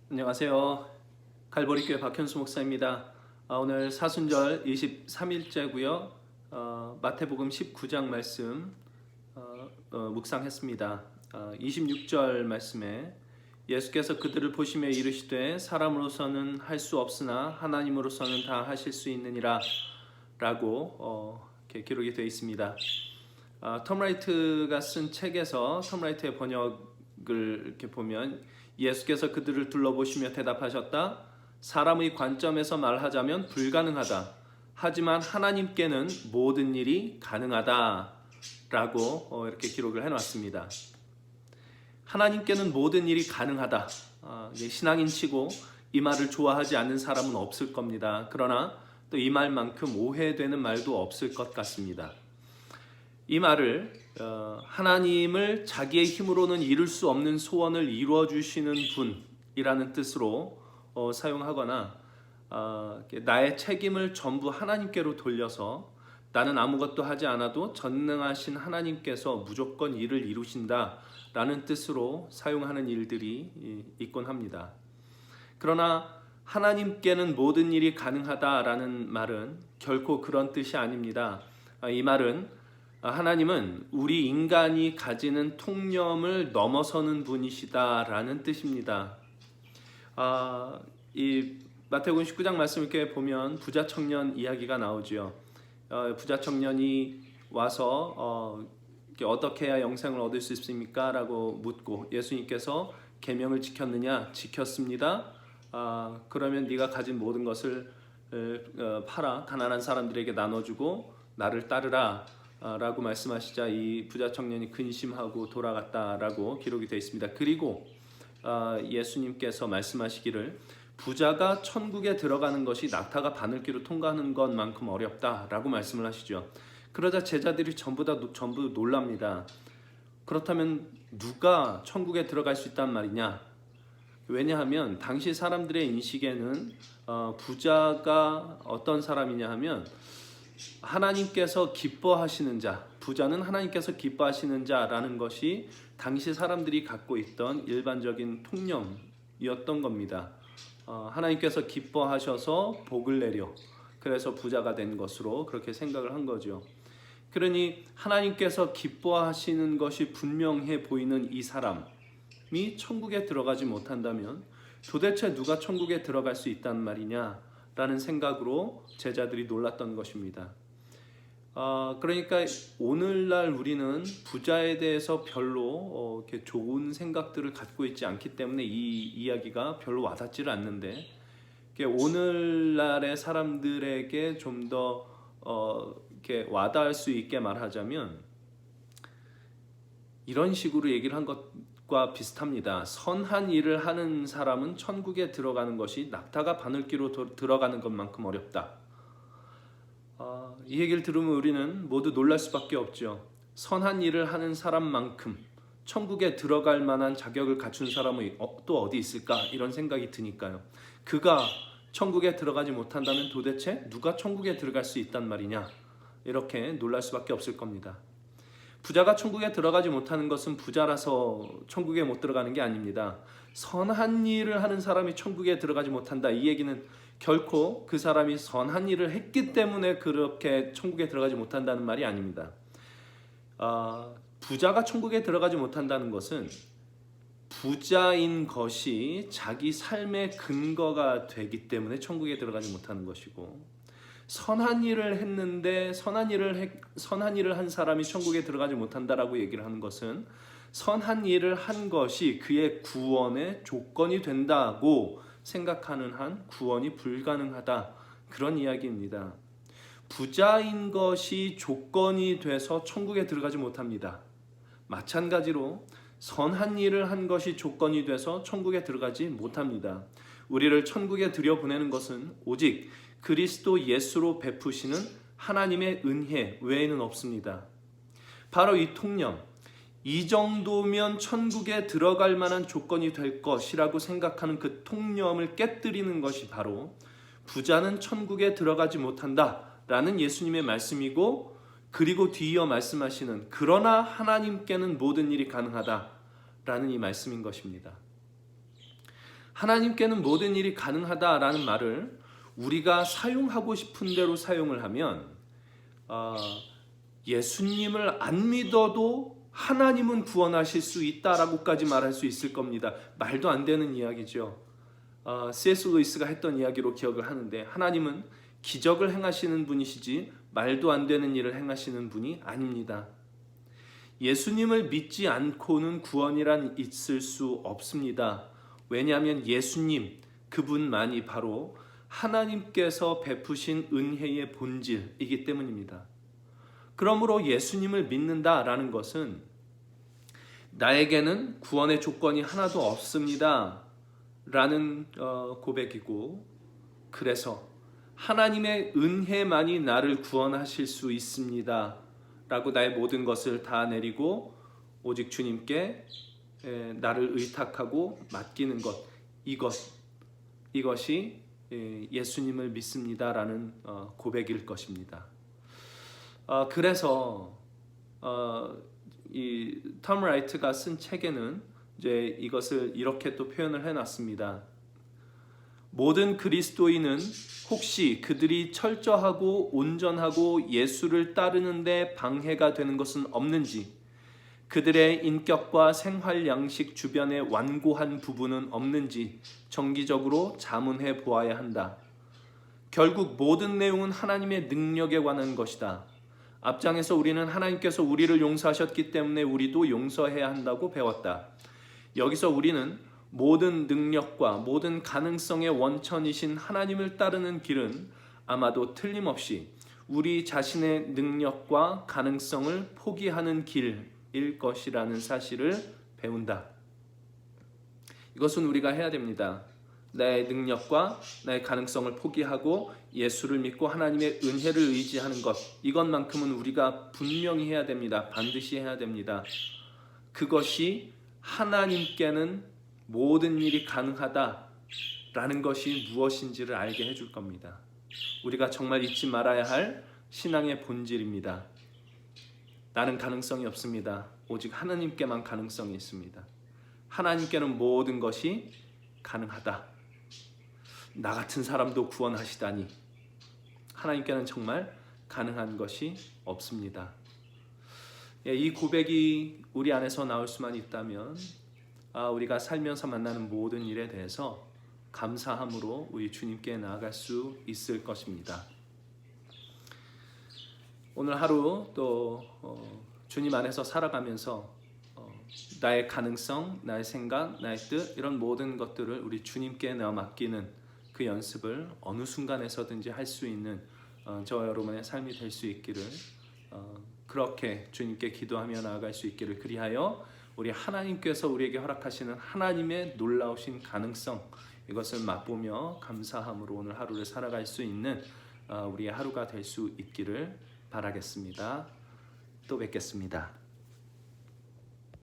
안녕하세요. 갈보리교회 박현수 목사입니다. 오늘 사순절 23일째고요. 마태복음 19장 말씀 묵상했습니다. 26절 말씀에 예수께서 그들을 보시며 이르시되 사람으로서는 할 수 없으나 하나님으로서는 다 하실 수 있느니라 라고 이렇게 기록이 되어 있습니다. 톰 라이트가 쓴 책에서 톰 라이트의 번역을 이렇게 보면 예수께서 그들을 둘러보시며 대답하셨다. 사람의 관점에서 말하자면 불가능하다. 하지만 하나님께는 모든 일이 가능하다. 라고 이렇게 기록을 해놨습니다. 하나님께는 모든 일이 가능하다. 신앙인치고 이 말을 좋아하지 않는 사람은 없을 겁니다. 그러나 또 이 말만큼 오해되는 말도 없을 것 같습니다. 이 말을 하나님을 자기의 힘으로는 이룰 수 없는 소원을 이루어 주시는 분이라는 뜻으로 사용하거나 나의 책임을 전부 하나님께로 돌려서 나는 아무것도 하지 않아도 전능하신 하나님께서 무조건 일을 이루신다라는 뜻으로 사용하는 일들이 있곤 합니다. 그러나 하나님께는 모든 일이 가능하다라는 말은 결코 그런 뜻이 아닙니다. 이 말은 하나님은 우리 인간이 가지는 통념을 넘어서는 분이시다라는 뜻입니다. 이 마태복음 19장 말씀 이렇게 보면 부자 청년 이야기가 나오죠. 부자 청년이 와서 어떻게 해야 영생을 얻을 수 있습니까? 라고 묻고 예수님께서 계명을 지켰느냐? 지켰습니다. 그러면 네가 가진 모든 것을 팔아 가난한 사람들에게 나눠주고 나를 따르라 라고 말씀하시자 이 부자 청년이 근심하고 돌아갔다라고 기록이 되어 있습니다. 그리고 예수님께서 말씀하시기를 부자가 천국에 들어가는 것이 낙타가 바늘길을 통과하는 것만큼 어렵다라고 말씀을 하시죠. 그러자 제자들이 전부 놀랍니다. 그렇다면 누가 천국에 들어갈 수 있단 말이냐? 왜냐하면 당시 사람들의 인식에는 부자가 어떤 사람이냐 하면 하나님께서 기뻐하시는 자, 부자는 하나님께서 기뻐하시는 자라는 것이 당시 사람들이 갖고 있던 일반적인 통념이었던 겁니다. 하나님께서 기뻐하셔서 복을 내려 그래서 부자가 된 것으로 그렇게 생각을 한 거죠. 그러니 하나님께서 기뻐하시는 것이 분명해 보이는 이 사람이 천국에 들어가지 못한다면 도대체 누가 천국에 들어갈 수 있단 말이냐 라는 생각으로 제자들이 놀랐던 것입니다. 그러니까 오늘날 우리는 부자에 대해서 별로 이렇게 좋은 생각들을 갖고 있지 않기 때문에 이 이야기가 별로 와닿지를 않는데 오늘날의 사람들에게 좀 더 이렇게 와닿을 수 있게 말하자면 이런 식으로 얘기를 한 것과 비슷합니다. 선한 일을 하는 사람은 천국에 들어가는 것이 낙타가 바늘길로 들어가는 것만큼 어렵다. 이 얘기를 들으면 우리는 모두 놀랄 수밖에 없죠. 선한 일을 하는 사람만큼 천국에 들어갈 만한 자격을 갖춘 사람이 또 어디 있을까? 이런 생각이 드니까요. 그가 천국에 들어가지 못한다면 도대체 누가 천국에 들어갈 수 있단 말이냐? 이렇게 놀랄 수밖에 없을 겁니다. 부자가 천국에 들어가지 못하는 것은 부자라서 천국에 못 들어가는 게 아닙니다. 선한 일을 하는 사람이 천국에 들어가지 못한다. 이 얘기는 결코 그 사람이 선한 일을 했기 때문에 그렇게 천국에 들어가지 못한다는 말이 아닙니다. 부자가 천국에 들어가지 못한다는 것은 부자인 것이 자기 삶의 근거가 되기 때문에 천국에 들어가지 못하는 것이고 선한 일을 했는데 선한 일을 한 사람이 천국에 들어가지 못한다라고 얘기를 하는 것은 선한 일을 한 것이 그의 구원의 조건이 된다고 생각하는 한 구원이 불가능하다 그런 이야기입니다. 부자인 것이 조건이 돼서 천국에 들어가지 못합니다. 마찬가지로 선한 일을 한 것이 조건이 돼서 천국에 들어가지 못합니다. 우리를 천국에 들여보내는 것은 오직 그리스도 예수로 베푸시는 하나님의 은혜 외에는 없습니다. 바로 이 통념, 이 정도면 천국에 들어갈 만한 조건이 될 것이라고 생각하는 그 통념을 깨뜨리는 것이 바로 부자는 천국에 들어가지 못한다라는 예수님의 말씀이고 그리고 뒤이어 말씀하시는 그러나 하나님께는 모든 일이 가능하다라는 이 말씀인 것입니다. 하나님께는 모든 일이 가능하다라는 말을 우리가 사용하고 싶은 대로 사용을 하면 예수님을 안 믿어도 하나님은 구원하실 수 있다라고까지 말할 수 있을 겁니다. 말도 안 되는 이야기죠. C.S. 루이스가 했던 이야기로 기억을 하는데, 하나님은 기적을 행하시는 분이시지 말도 안 되는 일을 행하시는 분이 아닙니다. 예수님을 믿지 않고는 구원이란 있을 수 없습니다. 왜냐하면 예수님, 그분만이 바로 하나님께서 베푸신 은혜의 본질이기 때문입니다. 그러므로 예수님을 믿는다라는 것은 나에게는 구원의 조건이 하나도 없습니다 라는 고백이고, 그래서 하나님의 은혜만이 나를 구원하실 수 있습니다 라고 나의 모든 것을 다 내리고 오직 주님께 나를 의탁하고 맡기는 것, 이것이 예수님을 믿습니다라는 고백일 것입니다. 그래서 이 톰 라이트가 쓴 책에는 이제 이것을 이렇게 또 표현을 해놨습니다. 모든 그리스도인은 혹시 그들이 철저하고 온전하고 예수를 따르는데 방해가 되는 것은 없는지, 그들의 인격과 생활 양식 주변에 완고한 부분은 없는지 정기적으로 자문해 보아야 한다. 결국 모든 내용은 하나님의 능력에 관한 것이다. 앞장에서 우리는 하나님께서 우리를 용서하셨기 때문에 우리도 용서해야 한다고 배웠다. 여기서 우리는 모든 능력과 모든 가능성의 원천이신 하나님을 따르는 길은 아마도 틀림없이 우리 자신의 능력과 가능성을 포기하는 길일 것이라는 사실을 배운다. 이것은 우리가 해야 됩니다. 나의 능력과 나의 가능성을 포기하고 예수를 믿고 하나님의 은혜를 의지하는 것, 이것만큼은 우리가 분명히 해야 됩니다. 반드시 해야 됩니다. 그것이 하나님께는 모든 일이 가능하다라는 것이 무엇인지를 알게 해줄 겁니다. 우리가 정말 잊지 말아야 할 신앙의 본질입니다. 나는 가능성이 없습니다. 오직 하나님께만 가능성이 있습니다. 하나님께는 모든 것이 가능하다. 나 같은 사람도 구원하시다니. 하나님께는 정말 가능한 것이 없습니다. 이 고백이 우리 안에서 나올 수만 있다면 우리가 살면서 만나는 모든 일에 대해서 감사함으로 우리 주님께 나아갈 수 있을 것입니다. 오늘 하루 또 주님 안에서 살아가면서 나의 가능성, 나의 생각, 나의 뜻, 이런 모든 것들을 우리 주님께 내어 맡기는 그 연습을 어느 순간에서든지 할 수 있는 저와 여러분의 삶이 될 수 있기를, 그렇게 주님께 기도하며 나아갈 수 있기를, 그리하여 우리 하나님께서 우리에게 허락하시는 하나님의 놀라우신 가능성, 이것을 맛보며 감사함으로 오늘 하루를 살아갈 수 있는 우리의 하루가 될 수 있기를 바라겠습니다. 또 뵙겠습니다.